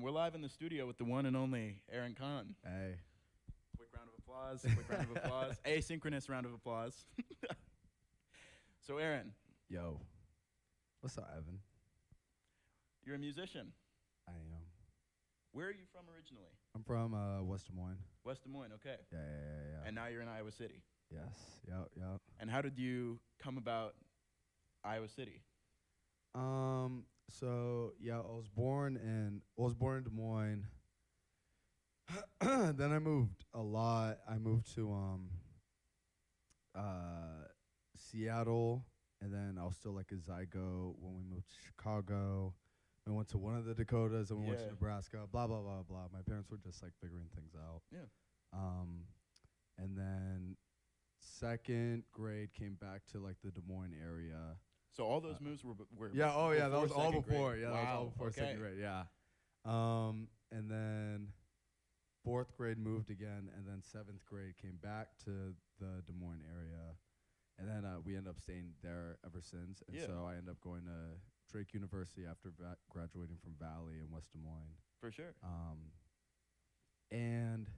we're live in the studio with the one and only Eren Kahn. Hey. Quick round of applause. Quick round of applause. Asynchronous round of applause. So, Eren, Yo. What's up, Evan? you're a musician. I am. Where are you from originally? I'm from West Des Moines. West Des Moines, okay. Yeah. And now you're in Iowa City. Yes. Yep. And how did you come about Iowa City? So yeah, I was born in Des Moines. Then I moved a lot. I moved to Seattle, and then I was still like a zygote when we moved to Chicago. We went to one of the Dakotas, and we went to Yeah. Nebraska. Blah blah blah blah. My parents were just like figuring things out. Yeah. And then second grade came back to like the Des Moines area. So all those moves were Yeah. Oh yeah, that was all second grade. before. Yeah, that was all Wow, before okay. second grade. Yeah. And then fourth grade moved again, and then seventh grade came back to the Des Moines area, and then we ended up staying there ever since. And Yeah. so I ended up going to Drake University after graduating from Valley in West Des Moines. For sure. And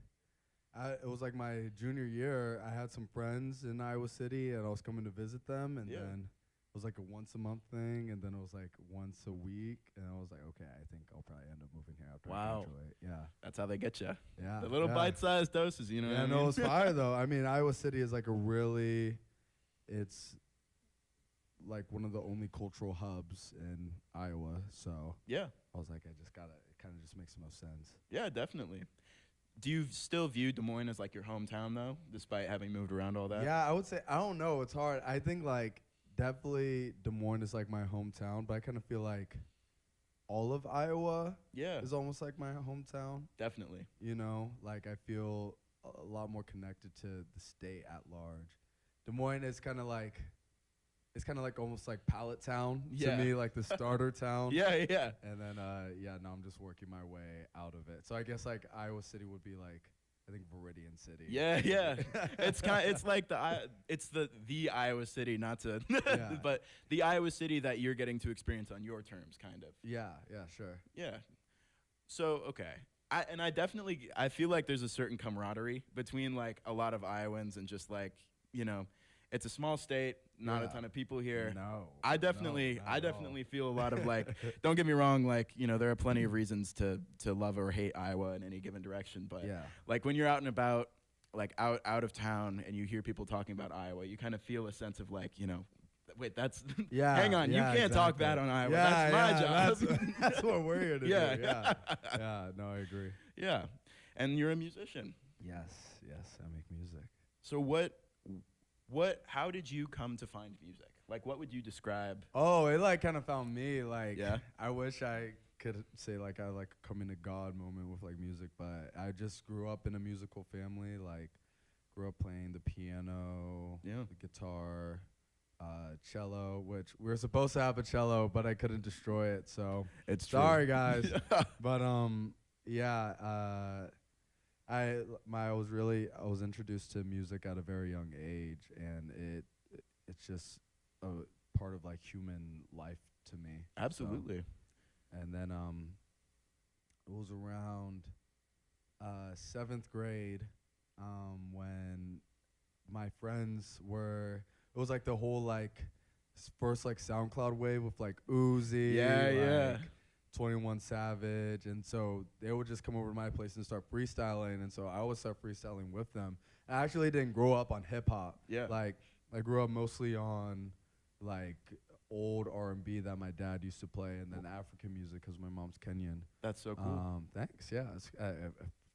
it was like my junior year. I had some friends in Iowa City, and I was coming to visit them. And Yeah. then it was like a once a month thing, and then it was like once a week. And I was like, okay, I think I'll probably end up moving here after Wow. I graduate. Yeah, That's how they get you. yeah. The little yeah. bite-sized doses, you know. Yeah, what I no, mean? it's fire though. I mean, Iowa City is like it's like one of the only cultural hubs in Iowa. So Yeah. I was like, it kind of just makes the most sense. Yeah, definitely. Do you still view Des Moines as like your hometown though, despite having moved around all that? Yeah, I would say, I don't know. It's hard. I think like definitely Des Moines is like my hometown, but I kind of feel like all of Iowa Yeah, is almost like my hometown. definitely. You know, like I feel a lot more connected to the state at large. Des Moines is kind of like, it's kind of like almost like pallet town Yeah. to me, like the starter town. Yeah. And then, now I'm just working my way out of it. So I guess like Iowa City would be like, I think Viridian City. Yeah. It's like the Iowa City, not to, Yeah. but the Iowa City that you're getting to experience on your terms, kind of. Yeah, sure. Yeah. So okay, I definitely feel like there's a certain camaraderie between like a lot of Iowans and just like it's a small state, not a Yeah. ton of people here. No. I definitely not at all. feel a lot of like don't get me wrong, like there are plenty of reasons to love or hate Iowa in any given direction, but Yeah. like when you're out and about, like out of town and you hear people talking about Iowa, you kind of feel a sense of like, wait, that's Yeah. hang on, yeah, you can't talk exactly. bad on Iowa. Yeah, That's my job. That's what we're here to Yeah. do. Yeah. Yeah, no, I agree. Yeah. And you're a musician. Yes, I make music. So how did you come to find music? Like what would you describe? Oh, it like kind of found me. Like, Yeah. I wish I could say like I like coming to God moment with like music, but I just grew up in a musical family. Like, grew up playing the piano, Yeah. the guitar, cello, which we were supposed to have a cello, but I couldn't destroy it. So It's sorry, guys. But yeah. I was introduced to music at a very young age, and it's just a part of like human life to me. Absolutely. So, and then it was around seventh grade when my friends were. It was like the whole like first like SoundCloud wave with like Uzi. Yeah. 21 Savage, and so they would just come over to my place and start freestyling, and so I would start freestyling with them. I actually didn't grow up on hip hop. Yeah. Like I grew up mostly on like old R&B that my dad used to play, and then African music because my mom's Kenyan. That's so cool. Thanks. Yeah, I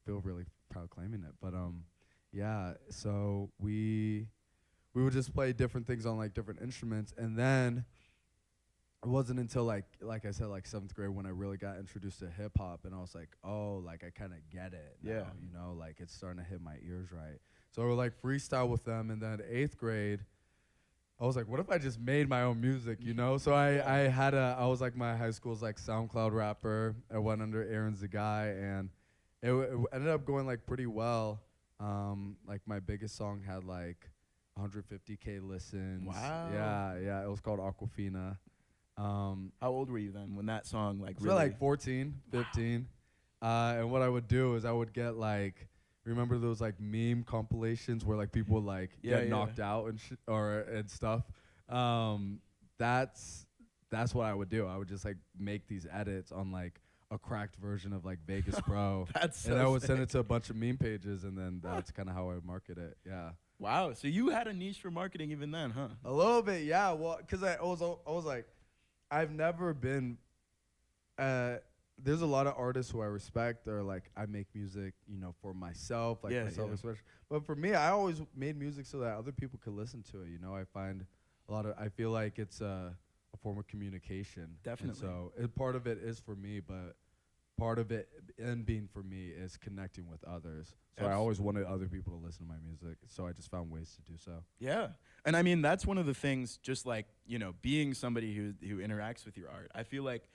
feel really proud claiming it, but yeah. So we would just play different things on like different instruments, and then. It wasn't until like I said, like seventh grade when I really got introduced to hip hop, and I was like, oh, like I kind of get it now, Yeah. like it's starting to hit my ears right. So I would like freestyle with them, and then eighth grade, I was like, what if I just made my own music, So I was like my high school's like SoundCloud rapper. I went under Eren's the guy, and it ended up going like pretty well. Like my biggest song had like 150K listens. Wow. Yeah. It was called Aquafina. How old were you then when that song like So really? like 14, 15. And what I would do is I would get like, remember those like meme compilations where like people would like Yeah, get yeah. knocked out and and stuff. Um, that's what I would do. I would just like make these edits on like a cracked version of like Vegas Pro, That's and so I would send sick. it to a bunch of meme pages, and then that's kind of how I market it. Yeah. Wow. So you had a niche for marketing even then, huh? A little bit, yeah. Well, because I was like, I've never been. There's a lot of artists who I respect, or like I make music, you know, for myself, like Yeah, for yeah. self-expression. But for me, I always made music so that other people could listen to it. You know, I find I feel like it's a form of communication. Definitely. And so part of it is for me, but part of it and being for me is connecting with others. So I always wanted other people to listen to my music. So I just found ways to do so. Yeah. And I mean, that's one of the things, just like, you know, being somebody who interacts with your art, I feel like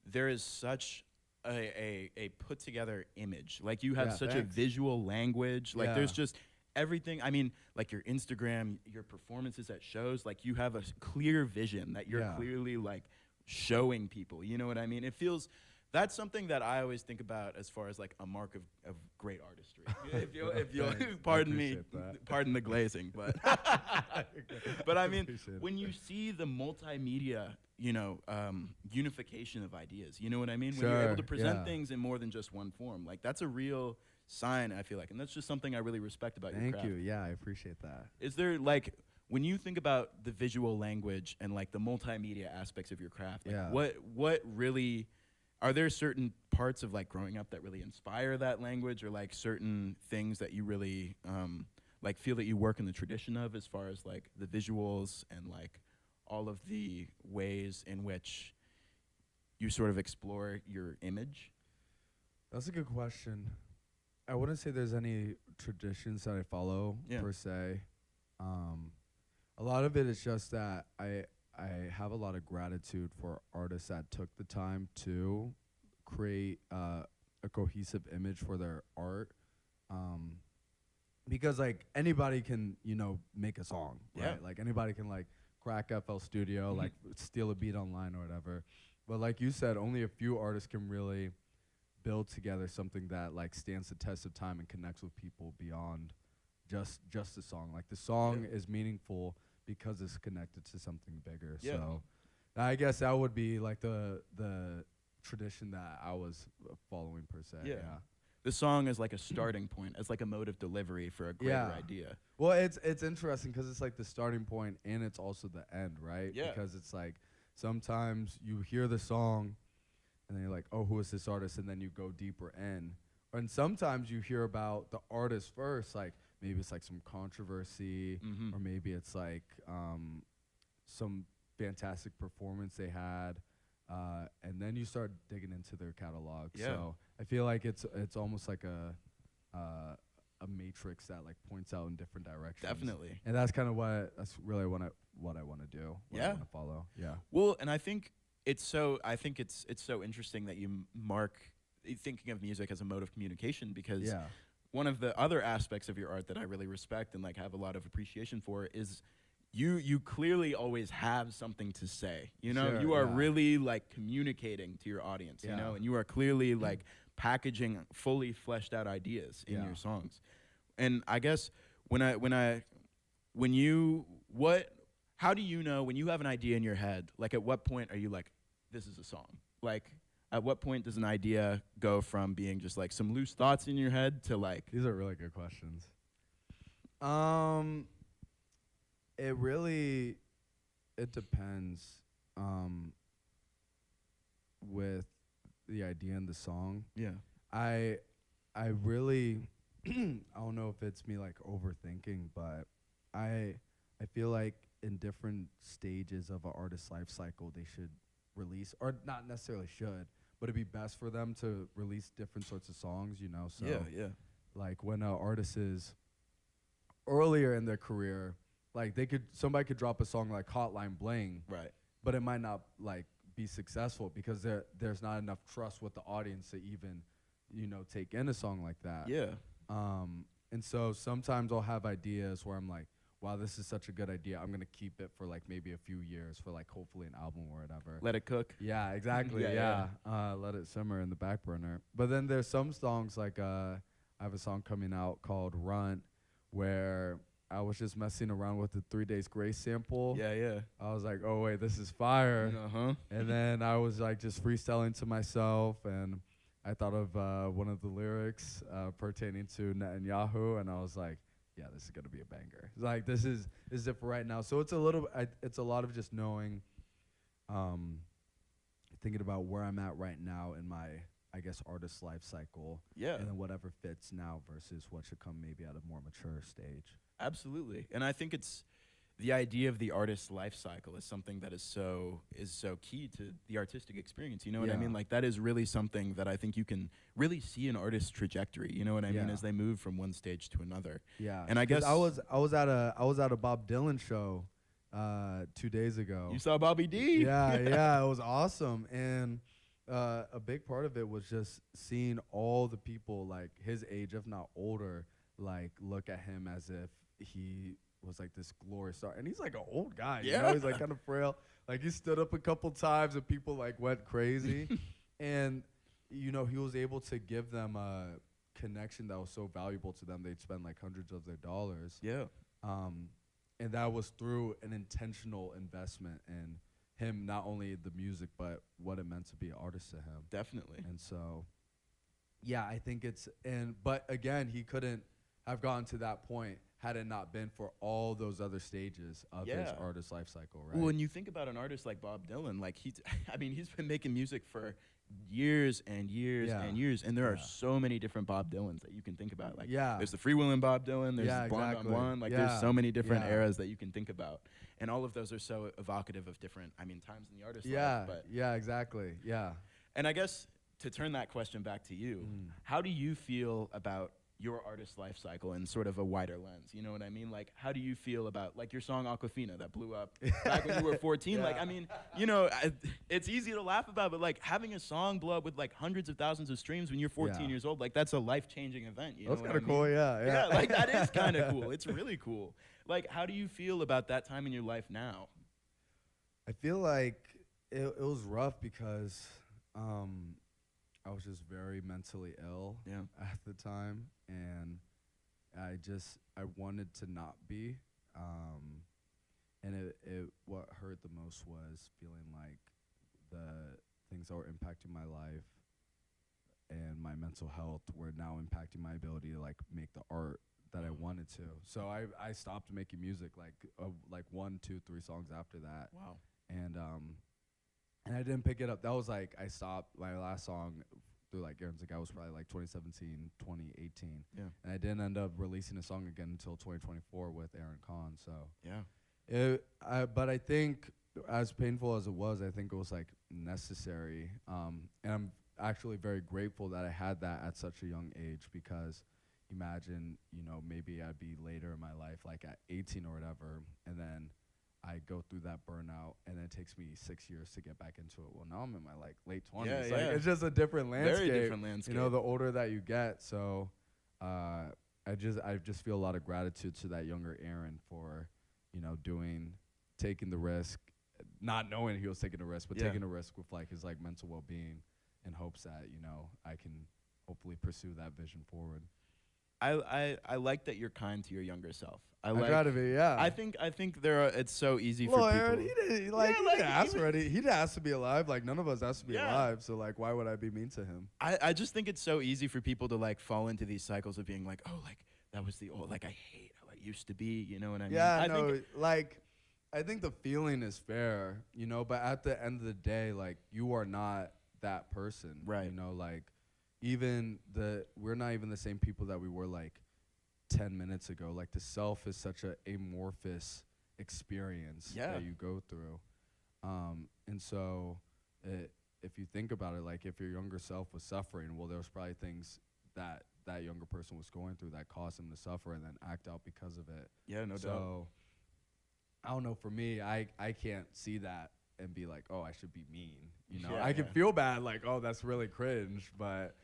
there is such a put together image. Like you have Yeah, such thanks. a visual language. Like Yeah. there's just everything. I mean, like your Instagram, your performances at shows, like you have a clear vision that you're Yeah. clearly like showing people. You know what I mean? It feels, that's something that I always think about as far as like a mark of great artistry. if you'll Thanks. I pardon me, appreciate that. pardon the glazing, but but I mean, Appreciate it. when you see the multimedia, you know, unification of ideas, you know what I mean? When you're able Sure, to present yeah. things in more than just one form, like that's a real sign, I feel like, and that's just something I really respect about your Thank craft. you. Yeah, I appreciate that. Is there like, when you think about the visual language and like the multimedia aspects of your craft, like Yeah. what really, are there certain parts of like growing up that really inspire that language, or like certain things that you really like feel that you work in the tradition of, as far as like the visuals and like all of the ways in which you sort of explore your image? That's a good question. I wouldn't say there's any traditions that I follow Yeah. per se. A lot of it is just that I have a lot of gratitude for artists that took the time to create a cohesive image for their art. Because like anybody can, you know, make a song, Yeah. right? Like anybody can like crack FL Studio, like steal a beat online or whatever. But like you said, only a few artists can really build together something that like stands the test of time and connects with people beyond just the song. Like the song Yeah. is meaningful because it's connected to something bigger. Yeah. So I guess that would be like the tradition that I was following per se. Yeah. Yeah. The song is like a starting point, as like a mode of delivery for a greater Yeah. idea. Well, it's interesting because it's like the starting point and it's also the end, right? Yeah. Because it's like sometimes you hear the song and then you're like, oh, who is this artist? And then you go deeper in. And sometimes you hear about the artist first, like maybe it's like some controversy, Mhm. or maybe it's like some fantastic performance they had, and then you start digging into their catalog. Yeah. So I feel like it's almost like a matrix that like points out in different directions. Definitely. And that's kind of that's really what I want to do. What I Yeah. want to follow. Yeah. Well, and I think it's so interesting that you mark thinking of music as a mode of communication, because Yeah. one of the other aspects of your art that I really respect and like have a lot of appreciation for is you clearly always have something to say. You know, Sure, you are yeah. really like communicating to your audience, you Yeah. know, and you are clearly like packaging fully fleshed out ideas in Yeah. your songs. And I guess how do you know when you have an idea in your head, like at what point are you like, this is a song? Like at what point does an idea go from being just like some loose thoughts in your head to like, These are really good questions. It depends with the idea and the song. yeah, I really I don't know if it's me like overthinking, but I feel like in different stages of an artist's life cycle they should release, or not necessarily should, but it'd be best for them to release different sorts of songs, you know. So yeah. like when an artist is earlier in their career, like somebody could drop a song like Hotline Bling, Right. but it might not like be successful because there's not enough trust with the audience to even, you know, take in a song like that. Yeah. And so sometimes I'll have ideas where I'm like, wow, this is such a good idea. I'm gonna keep it for like maybe a few years for like hopefully an album or whatever. Let it cook. Yeah, exactly. Yeah, Let it simmer in the back burner. But then there's some songs like I have a song coming out called Run, where I was just messing around with the 3 Days Grace sample. Yeah. I was like, oh wait, this is fire. Uh-huh. And then I was like just freestyling to myself, and I thought of one of the lyrics pertaining to Netanyahu, and I was like, yeah, this is gonna be a banger. Like this is it for right now. So it's a little, it's a lot of just knowing, thinking about where I'm at right now in my, I guess, artist life cycle. Yeah. And then whatever fits now versus what should come maybe at a more mature stage. Absolutely. And I think it's the idea of the artist's life cycle is something that is so key to the artistic experience. You know what I Yeah. mean? Like that is really something that I think you can really see an artist's trajectory. You know what I mean? Yeah. As they move from one stage to another. Yeah. And I 'Cause guess I was at a Bob Dylan show 2 days ago. you saw Bobby D. Yeah, it was awesome. And a big part of it was just seeing all the people like his age, if not older, like look at him as if he was like this glorious star. And he's like an old guy, you know? He's like kind of frail. Like he stood up a couple times and people like went crazy. And, you know, he was able to give them a connection that was so valuable to them. They'd spend like hundreds of their dollars. Yeah. And that was through an intentional investment in him, not only the music, but what it meant to be an artist to him. Definitely. And so, yeah, I think but again, he couldn't have gotten to that point had it not been for all those other stages of his artist life cycle, right? Well, when you think about an artist like Bob Dylan, like he's been making music for years and years and years, and there are so many different Bob Dylans that you can think about. Like, there's the freewheeling Bob Dylan, there's the Blonde on Blonde, like there's so many different eras that you can think about, and all of those are so evocative of different, times in the artist's life. But Exactly. Yeah. And I guess to turn that question back to you, how do you feel about your artist life cycle in sort of a wider lens? You know what I mean? Like, how do you feel about like your song Aquafina that blew up back when you were 14? Like, it's easy to laugh about, but like having a song blow up with like hundreds of thousands of streams when you're 14 years old, like that's a life-changing event. You That's know kind of what I mean? cool, yeah. Like that is kind of cool. It's really cool. Like, how do you feel about that time in your life now? I feel like it was rough because I was just very mentally ill at the time, and I wanted to not be, and what hurt the most was feeling like the things that were impacting my life and my mental health were now impacting my ability to like make the art that I wanted to. So I stopped making music like 1, 2, 3 songs after that. Wow. And I didn't pick it up. That was like, I stopped my last song through like Eren's Like I was probably like 2017, 2018. Yeah. And I didn't end up releasing a song again until 2024 with Eren Kahn. So yeah. But I think as painful as it was, I think it was like necessary. And I'm actually very grateful that I had that at such a young age, because imagine, you know, maybe I'd be later in my life, like at 18 or whatever, and then I go through that burnout, and then it takes me 6 years to get back into it. Well, now I'm in my like late 20s. Like, it's just a different landscape. Very different landscape. You know, the older that you get. So I just feel a lot of gratitude to that younger Eren for, you know, taking the risk, not knowing he was taking a risk, but taking a risk with like his like mental well-being, in hopes that, you know, I can hopefully pursue that vision forward. I like that you're kind to your younger self. I try to be, yeah. I think it's so easy for people. Eren, he didn't ask for it. He didn't ask to be alive. Like, none of us asked to be alive. So like, why would I be mean to him? I just think it's so easy for people to like fall into these cycles of being like, oh, like that was the old, like I hate how it used to be. You know what I mean? Yeah, I think the feeling is fair, you know, but at the end of the day, like, you are not that person. Right. You know, like, we're not even the same people that we were like 10 minutes ago. Like, the self is such a amorphous experience that you go through. And so if you think about it, like, if your younger self was suffering, well, there was probably things that that younger person was going through that caused him to suffer and then act out because of it. Yeah, no doubt. So I don't know, for me, I can't see that and be like, oh, I should be mean. You know, I can feel bad, like, oh, that's really cringe, but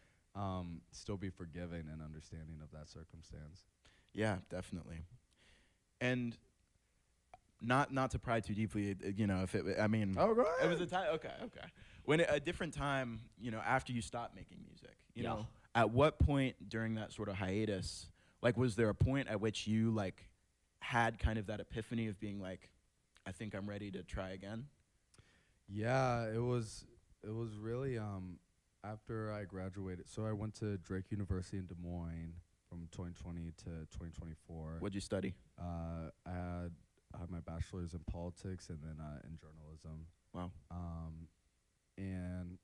still be forgiving and understanding of that circumstance. Yeah, definitely. And not to pry too deeply, if it, I mean, Oh, go it was a ahead. time. Okay, okay. When a different time, after you stopped making music, Yeah. at what point during that sort of hiatus, like, was there a point at which you like had kind of that epiphany of being like, I think I'm ready to try again? Yeah, it was really after I graduated. So I went to Drake University in Des Moines from 2020 to 2024. What'd you study? I had my bachelor's in politics and then in journalism. Wow. And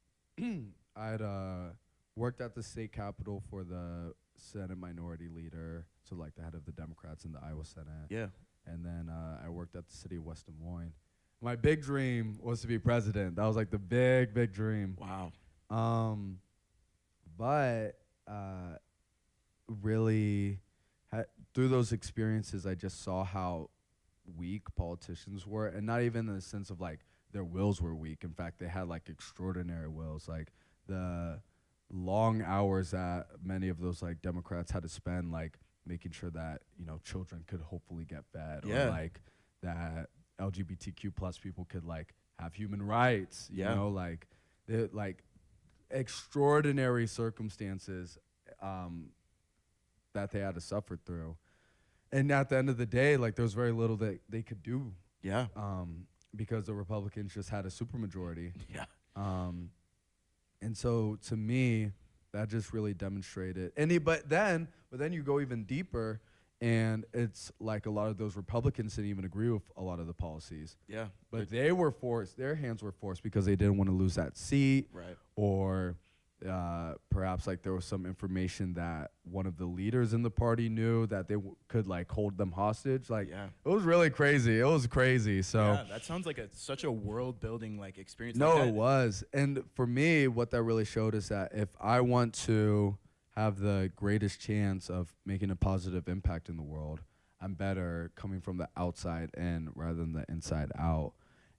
I'd worked at the state capitol for the Senate Minority Leader, so like the head of the Democrats in the Iowa Senate. Yeah. And then I worked at the city of West Des Moines. My big dream was to be president. That was like the big dream. Wow. But really, through those experiences, I just saw how weak politicians were, and not even in the sense of like their wills were weak. In fact, they had like extraordinary wills. Like the long hours that many of those like Democrats had to spend like making sure that children could hopefully get fed, Yeah. or like that LGBTQ plus people could like have human rights. Yeah. Like they like extraordinary circumstances that they had to suffer through. And at the end of the day, like there was very little that they could do Yeah. because the Republicans just had a supermajority. Yeah. And so to me, that just really demonstrated. But then you go even deeper, and it's like a lot of those Republicans didn't even agree with a lot of the policies. Yeah. But they were forced, their hands were forced because they didn't want to lose that seat, Right. or perhaps like there was some information that one of the leaders in the party knew that they could like hold them hostage. Like Yeah. it was really crazy. It was crazy. So Yeah, that sounds like such a world building like experience. no, like it was. And for me, what that really showed is that if I want to have the greatest chance of making a positive impact in the world, I'm better coming from the outside in rather than the inside out.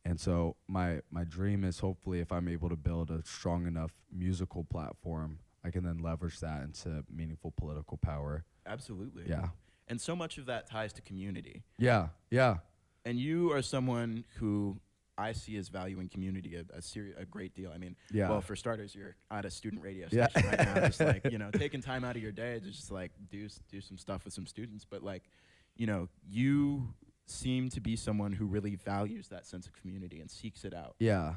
And so my dream is hopefully if I'm able to build a strong enough musical platform, I can then leverage that into meaningful political power. Absolutely. Yeah. And so much of that ties to community. Yeah. Yeah. And you are someone who I see as valuing community a great deal. I mean, Yeah. well, for starters, you're at a student radio Yeah. station right now, just like, taking time out of your day to just like do some stuff with some students. But like, you seem to be someone who really values that sense of community and seeks it out. Yeah.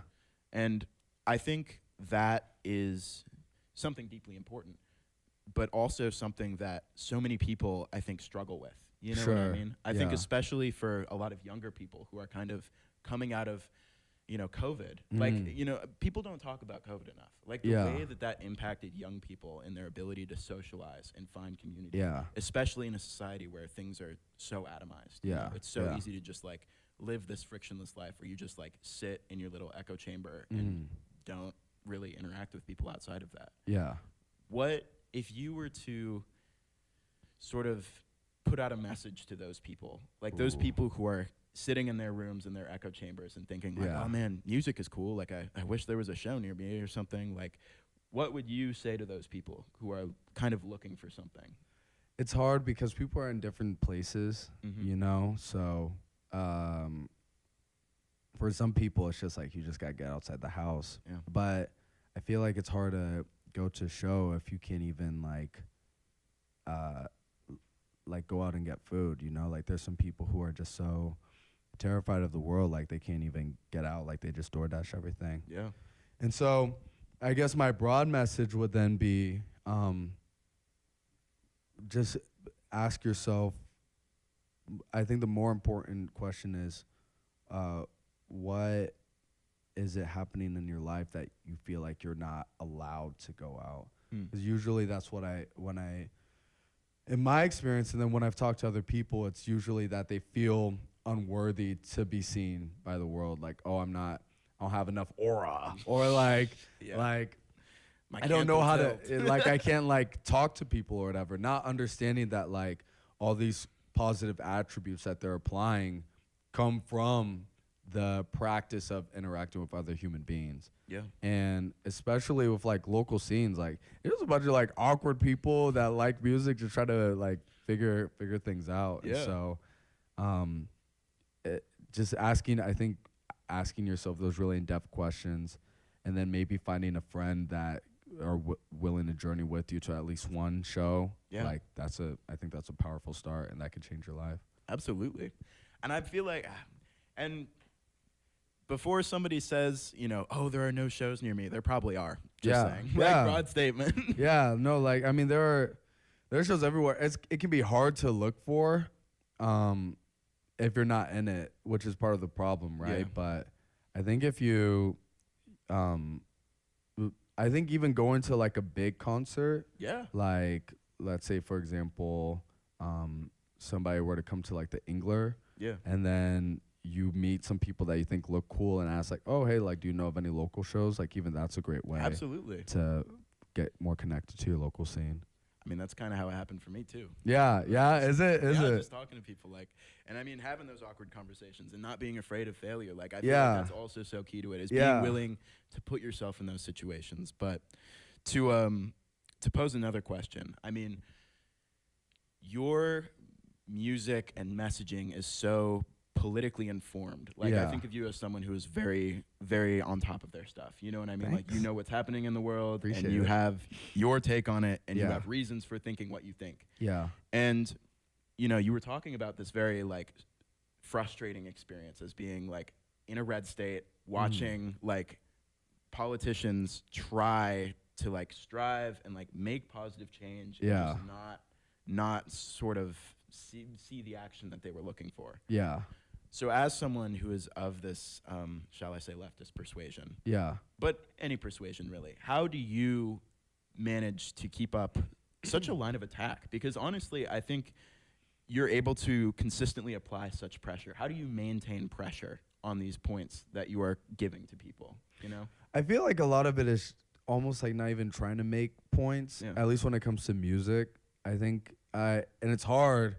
And I think that is something deeply important, but also something that so many people, I think, struggle with. You know what I Sure. mean? I think Yeah. especially for a lot of younger people who are kind of coming out of, COVID. Like, people don't talk about COVID enough. Like the Yeah. way that impacted young people in their ability to socialize and find community. Yeah. Especially in a society where things are so atomized. you Yeah. know? It's so Yeah. easy to just like live this frictionless life where you just like sit in your little echo chamber Mm. and don't really interact with people outside of that. Yeah. What if you were to sort of put out a message to those people, like those Ooh. people who are sitting in their rooms in their echo chambers and thinking like, Yeah. oh man, music is cool. Like I wish there was a show near me or something. Like, what would you say to those people who are kind of looking for something? It's hard because people are in different places, Mhm. So for some people, it's just like you just gotta get outside the house. Yeah. But I feel like it's hard to go to a show if you can't even like go out and get food. Like there's some people who are just so terrified of the world, like they can't even get out, like they just DoorDash everything. Yeah. And so I guess my broad message would then be just ask yourself, I think the more important question is, what is it happening in your life that you feel like you're not allowed to go out? Mm. Because usually that's in my experience, and then when I've talked to other people, it's usually that they feel unworthy to be seen by the world. Like, oh, I don't have enough aura, or Yeah. My I don't know how can't to, like, I can't like talk to people or whatever. Not understanding that like all these positive attributes that they're applying come from the practice of interacting with other human beings. Yeah. And especially with like local scenes, like there's a bunch of like awkward people that like music to try to like figure things out. And Yeah. so um, just asking, I think, asking yourself those really in-depth questions, and then maybe finding a friend that are willing to journey with you to at least one show. Yeah. Like I think that's a powerful start, and that could change your life. Absolutely. And I feel like, and before somebody says, you know, oh, there are no shows near me, there probably are. Just saying. Yeah. Like, broad statement. Yeah, no, like, I mean, there are shows everywhere. It can be hard to look for, if you're not in it, which is part of the problem, right? Yeah. But I think if you, I think even going to like a big concert, Yeah. like let's say for example, somebody were to come to like the Ingler, Yeah. and then you meet some people that you think look cool and ask like, oh hey, like do you know of any local shows? Like even that's a great way Absolutely. to get more connected to your local scene. I mean, that's kind of how it happened for me too. Yeah, is it? Just talking to people, like, and I mean, having those awkward conversations and not being afraid of failure. Like, I feel like that's also so key to it, is being willing to put yourself in those situations. But to pose another question, I mean, your music and messaging is so politically informed. Like, I think of you as someone who is very, very on top of their stuff. You know what I mean? Thanks. Like, you know what's happening in the world, Appreciate and you it. have your take on it, and you have reasons for thinking what you think. Yeah. And, you know, you were talking about this very, like, frustrating experience as being, like, in a red state, watching, like, politicians try to, like, strive and, like, make positive change, and just not sort of see the action that they were looking for. Yeah. So as someone who is of this, shall I say, leftist persuasion, but any persuasion really, how do you manage to keep up such a line of attack? Because honestly, I think you're able to consistently apply such pressure. How do you maintain pressure on these points that you are giving to people, you know? I feel like a lot of it is almost like not even trying to make points, at least when it comes to music. I think, and it's hard.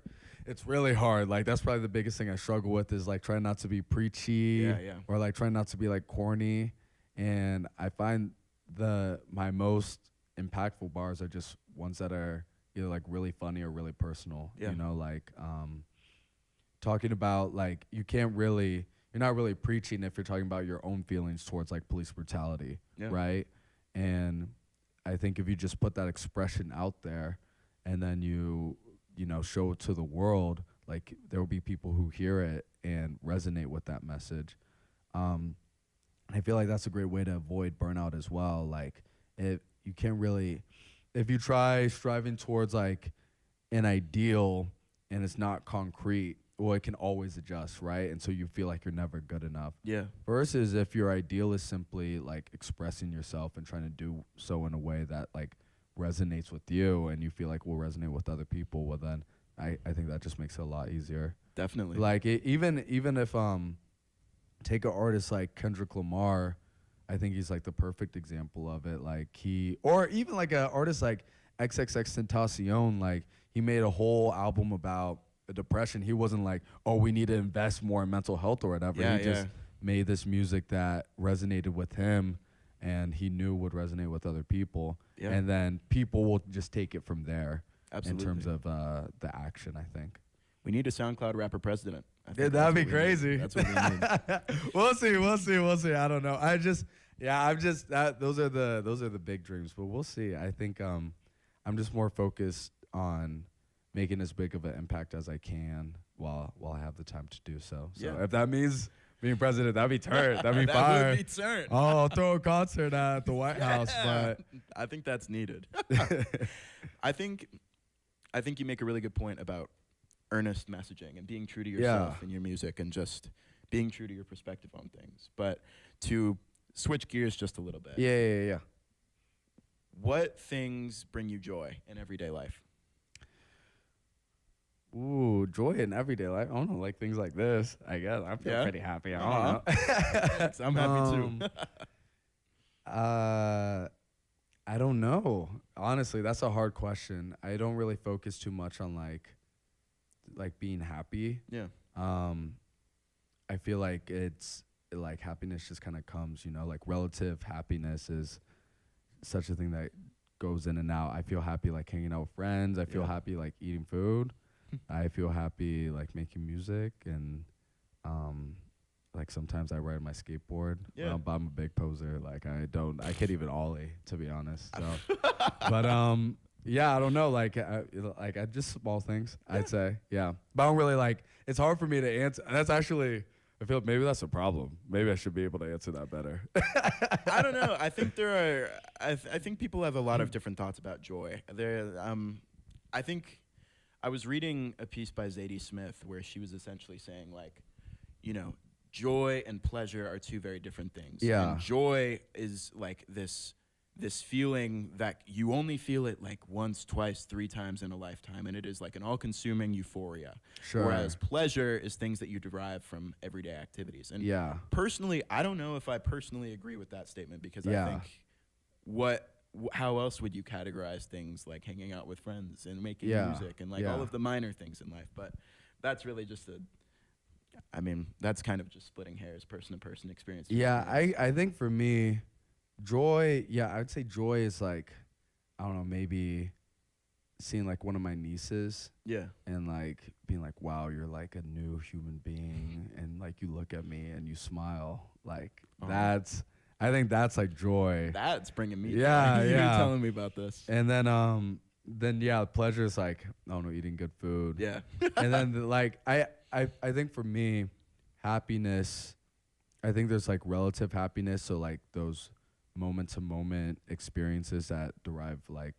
It's really hard. Like, that's probably the biggest thing I struggle with, is like trying not to be preachy or like trying not to be like corny. And I find my most impactful bars are just ones that are either like really funny or really personal. You know, like talking about like you're not really preaching if you're talking about your own feelings towards like police brutality, right? And I think if you just put that expression out there and then you know, show it to the world, like there will be people who hear it and resonate with that message. I feel like that's a great way to avoid burnout as well. Like if you try striving towards like an ideal and it's not concrete, well, it can always adjust, right? And so you feel like you're never good enough. Yeah. Versus if your ideal is simply like expressing yourself and trying to do so in a way that like resonates with you and you feel like will resonate with other people, well then I think that just makes it a lot easier. Definitely. Like even if take an artist like Kendrick Lamar, I think he's like the perfect example of it. Like or even like an artist like XXXTentacion, like he made a whole album about depression. He wasn't like, oh, we need to invest more in mental health or whatever. He just made this music that resonated with him and he knew would resonate with other people. And then people will just take it from there. Absolutely. In terms of the action, I think. We need a SoundCloud rapper president. That'd be crazy. That's what we need. We'll see. I don't know. Those are the big dreams, but we'll see. I think I'm just more focused on making as big of an impact as I can while I have the time to do so. So if that means being president, that'd be turd. That'd be fire. That would be turd. Oh, I'll throw a concert at the White House, but I think that's needed. I think you make a really good point about earnest messaging and being true to yourself in your music and just being true to your perspective on things. But to switch gears just a little bit. Yeah. What things bring you joy in everyday life? Ooh, joy in everyday life. I don't know, like things like this, I guess. I feel pretty happy. I don't know. Thanks. I'm happy too. I don't know. Honestly, that's a hard question. I don't really focus too much on like being happy. Yeah. I feel like it's like happiness just kind of comes, you know, like relative happiness is such a thing that goes in and out. I feel happy like hanging out with friends. I feel happy like eating food. I feel happy like making music and like sometimes I ride my skateboard. Yeah. But I'm a big poser. Like I can't even ollie to be honest. So, but yeah, I don't know. Like I just small things. I'd say, yeah. But I don't really like. It's hard for me to answer. That's actually. I feel maybe that's a problem. Maybe I should be able to answer that better. I don't know. I think there are. I think people have a lot of different thoughts about joy. I think I was reading a piece by Zadie Smith where she was essentially saying like, you know, joy and pleasure are two very different things. Yeah. And joy is like this feeling that you only feel it like once, twice, 3 times in a lifetime, and it is like an all-consuming euphoria. Sure. Whereas pleasure is things that you derive from everyday activities. And Yeah. personally, I don't know if I personally agree with that statement because Yeah. I think how else would you categorize things like hanging out with friends and making Yeah. music and like Yeah. all of the minor things in life? But that's really just I mean, that's kind of just splitting hairs, person-to-person experience. Yeah, I think for me, joy, yeah, I would say joy is like, I don't know, maybe seeing like one of my nieces Yeah. and like being like, wow, you're like a new human being. And like you look at me and you smile. Like I think that's like joy. That's bringing me. Yeah, You're yeah. telling me about this. And then yeah, pleasure is like, I don't know, eating good food. Yeah. And then like, I think for me, happiness, I think there's like relative happiness. So like those moment to moment experiences that derive like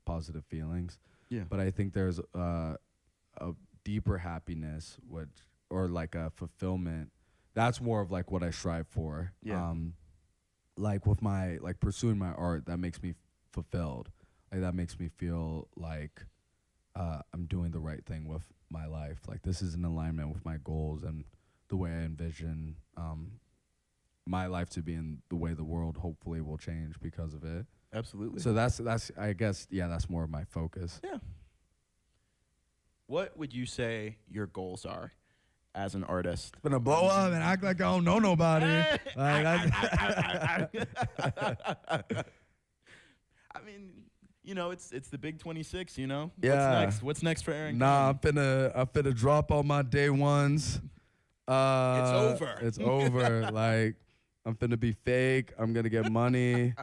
positive feelings. Yeah. But I think there's a deeper happiness, or like a fulfillment. That's more of like what I strive for. Yeah. Like with my like pursuing my art, that makes me fulfilled. Like that makes me feel like I'm doing the right thing with my life. Like this is in alignment with my goals and the way I envision my life to be, in the way the world hopefully will change because of it. Absolutely. So that's I guess, yeah, that's more of my focus. Yeah. What would you say your goals are as an artist? Gonna blow up and act like I don't know nobody. I mean, you know, it's the big 26, you know? Yeah. What's next? What's next for Eren? Nah, I'm finna drop all my day ones. It's over. It's over. Like, I'm finna be fake. I'm gonna get money.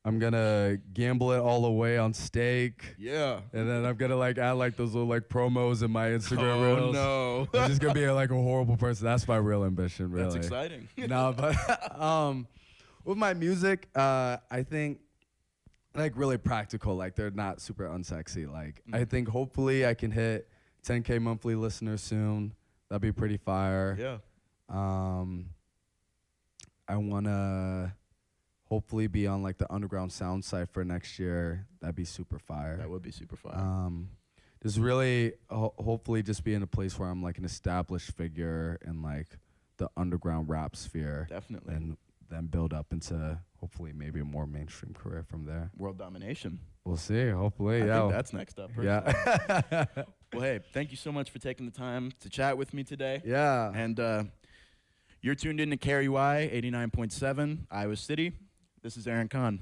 I'm gonna gamble it all away on steak. Yeah. And then I'm gonna like add like those little like promos in my Instagram reels. No. I'm just gonna be like a horrible person. That's my real ambition, really. That's exciting. No, but with my music, I think like really practical. Like they're not super unsexy. Like I think hopefully I can hit 10K monthly listeners soon. That'd be pretty fire. Yeah. I wanna hopefully be on like the underground sound site for next year. That'd be super fire. That would be super fun. Just really hopefully just be in a place where I'm like an established figure in like the underground rap sphere. Definitely. And then build up into hopefully maybe a more mainstream career from there. World domination. We'll see. Hopefully, I yeah. think that's next up. Personally. Yeah. Well, hey, thank you so much for taking the time to chat with me today. Yeah. And you're tuned in to KRUI 89.7, Iowa City. This is Eren Kahn.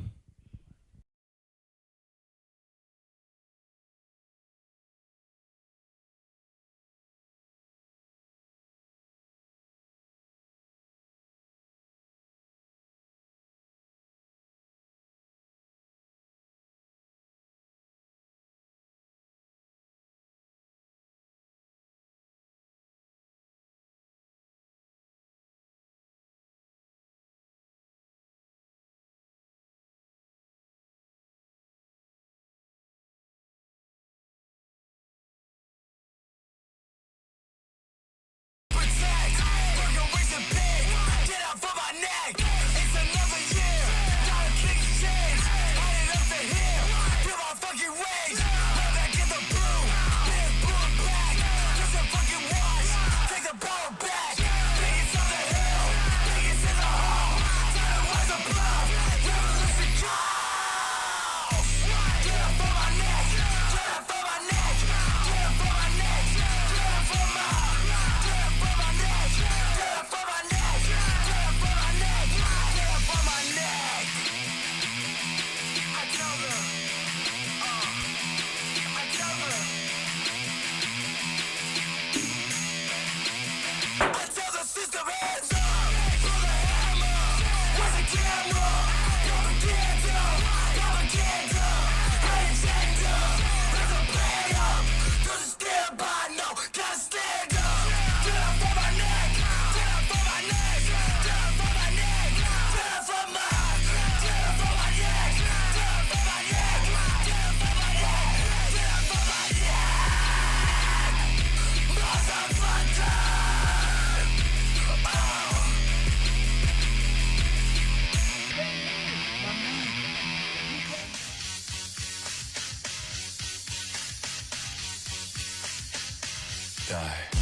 Die.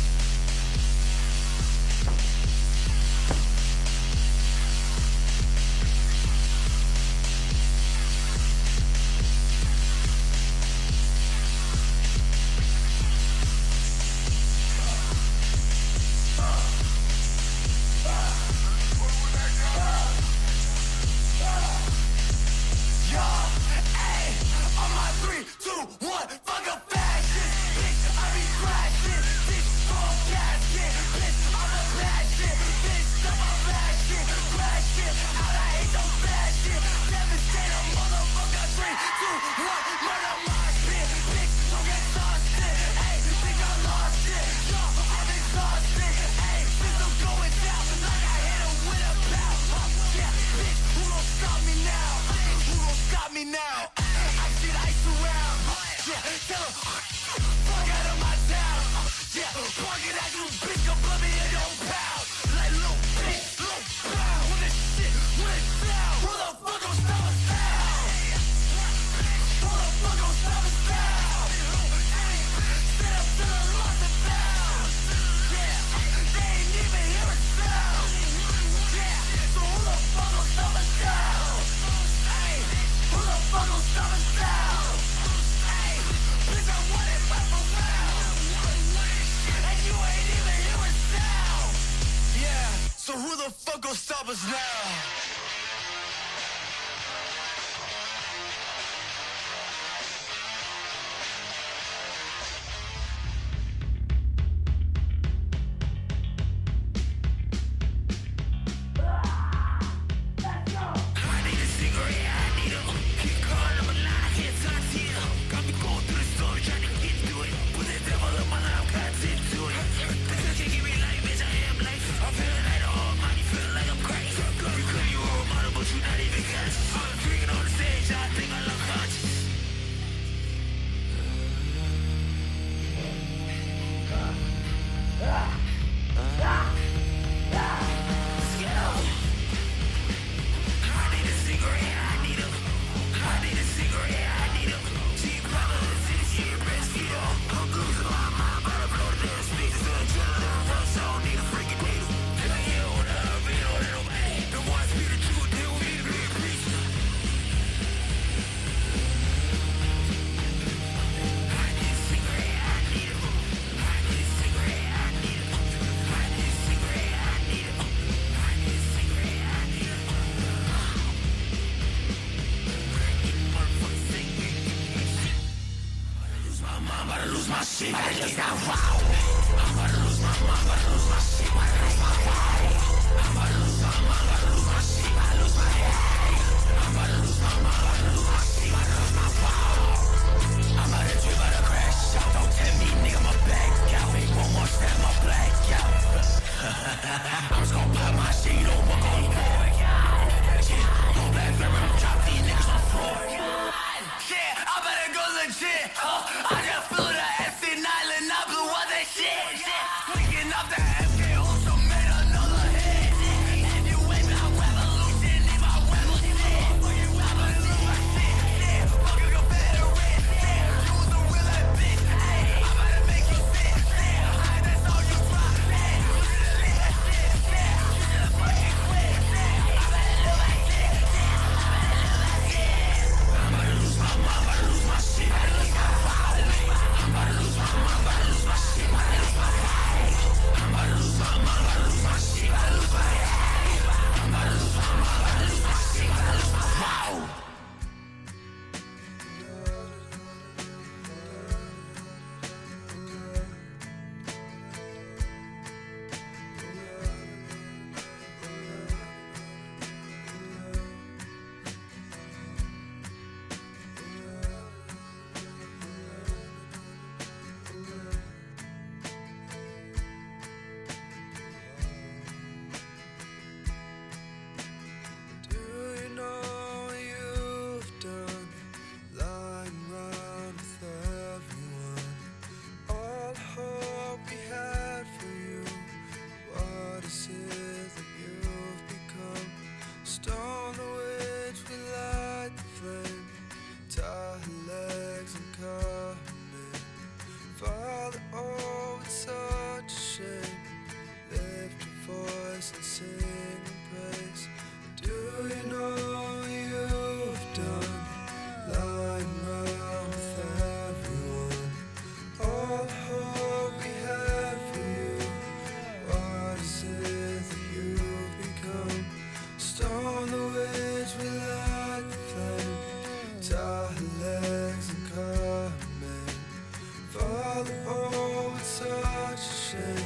ocean.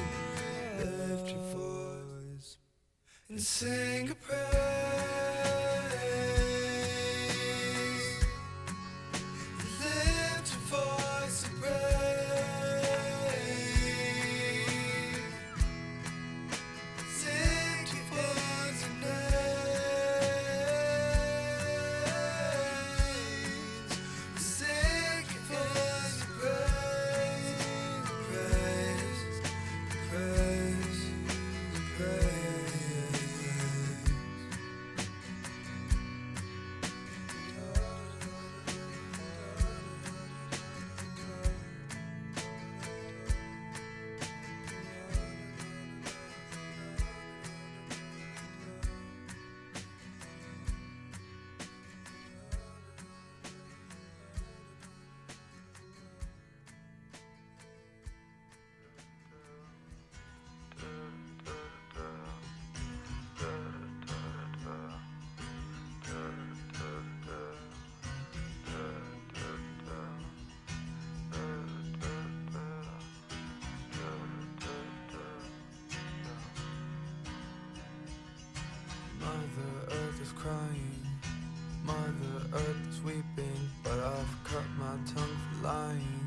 Lift your voice and sing a praise. Lift your voice and praise. Sing your voice and praise. Sing your voice and praise. Praise, praise, Mother Earth is crying, Mother Earth is weeping, but I've cut my tongue for lying,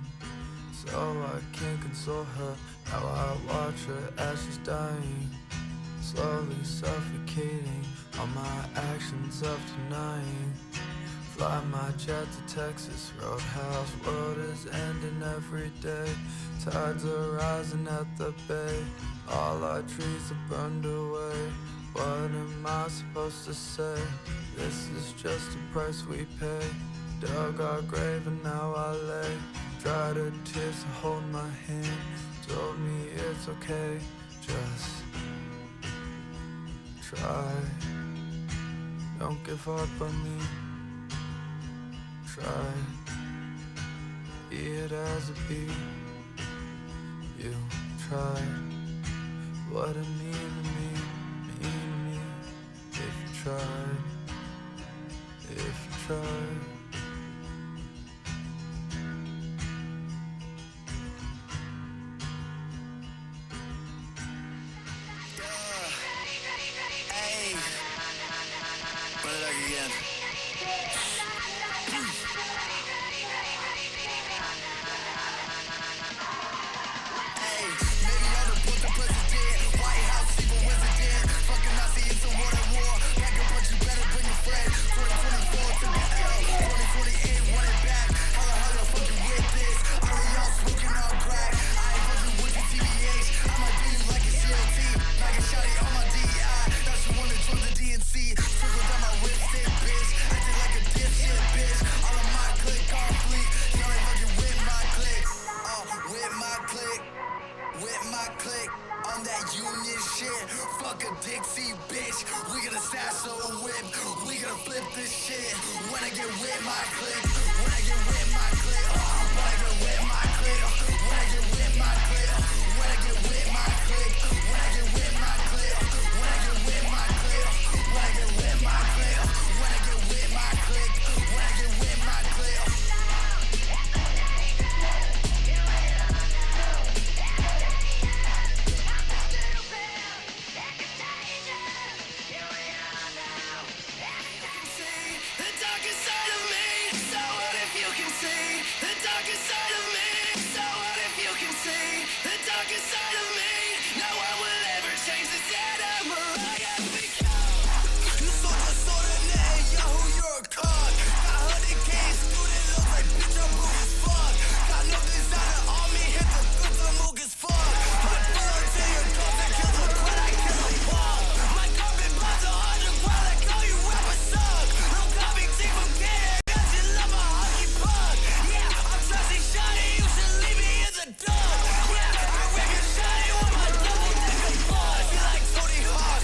so I can't console her. Now I watch her as she's dying, slowly suffocating on my actions of denying. Fly my jet to Texas, Roadhouse world is ending every day. Tides are rising at the bay, all our trees are burned away. What am I supposed to say? This is just a price we pay. Dug our grave and now I lay. Dried her tears to hold my hand. Told me it's okay, just try. Don't give up on me. Try. Be it as it be. You tried. What it mean to me? If you tried, if you tried. Hey, run it back again. Hey, maybe I'm the book the president, White House, even resident. Fucking Nazi, it's a war at war. Back up, but you better bring your friend. 2024 took an L, 2048 run it back. How you fucking with this? All of y'all smoking on crack. I ain't fucking with your TBH. I'ma do you like a COT, like a shotty on my DI. Thought you wanna join the DNC. Circle down my wrist, bitch. Acting like a dipshit, bitch. All of my click conflict. Y'all ain't fucking with my click. With my click. With my click on that union shit. Fuck a Dixie, bitch. We gonna sass a whip. We gonna flip this shit. When I get with my click. When I get with my click. When I get with my click. When I get with my click. When I get with my click. When I get with my click. When I get with my click. When I get with my click. When I get with my click. When I get with my click. The darkest side of me. So what if you can see the darkest side of me? So what if you can see the darkest side of me? No one will ever change this animal I have become. You sold your soul to Netanyahu, you're a con. Got 100K student loans like bitch, I'm broke as fuck. Got no designer on me, hit the goods, I'm broke as fuck. Put blood to your guns and kill the queen, I kill the punk. My carpet bonds 100 grand, I call you rapper suck. No copy team from Canada, cause you love my hockey puck. Yeah, I'm trusting shiny, you should leave me in the dark. Yeah, I reckon shiny with my double decker bus. Feel like Tony Hawk,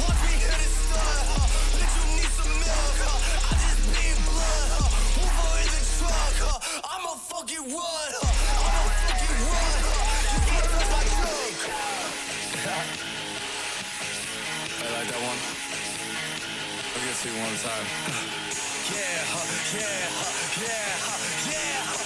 watch me hit it stud, bitch, you need some milk, I just bleed blood, Hoover in the truck, I'ma fucking run, I'ma fucking run, you can't touch my joke. I like that one. I'll get to you one time. Yeah, yeah, yeah, yeah.